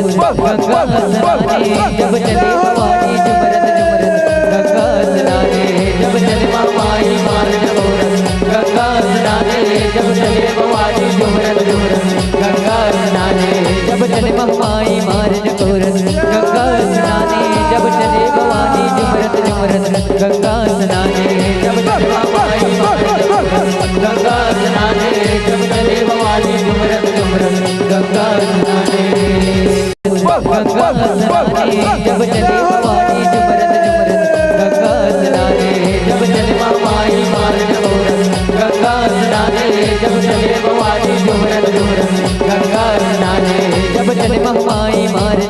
गंगा स्नाने जब चले भवानी जुमरत जुमरत गंगा स्नाने जब चले माई मारन औरत गंगा स्नाने जब चले भवानी जुमरत जुमरत गंगा स्नाने जब चले माई मारन औरत गंगा स्नाने जब चले भवानी जुमरत जुमरत गंगा स्नाने जब चले माई मारन औरत गंगा स्नाने जब चले भवानी जुमरत जुमरत गंगा स्नाने गंगा स्नाने जब चले भवानी जुमरत जुमरत गंगा स्नाने जब चले माई मारन औरत गंगा स्नाने जब चले भवानी जुमरत जुमरत गंगा स्नाने जब चले माई मारन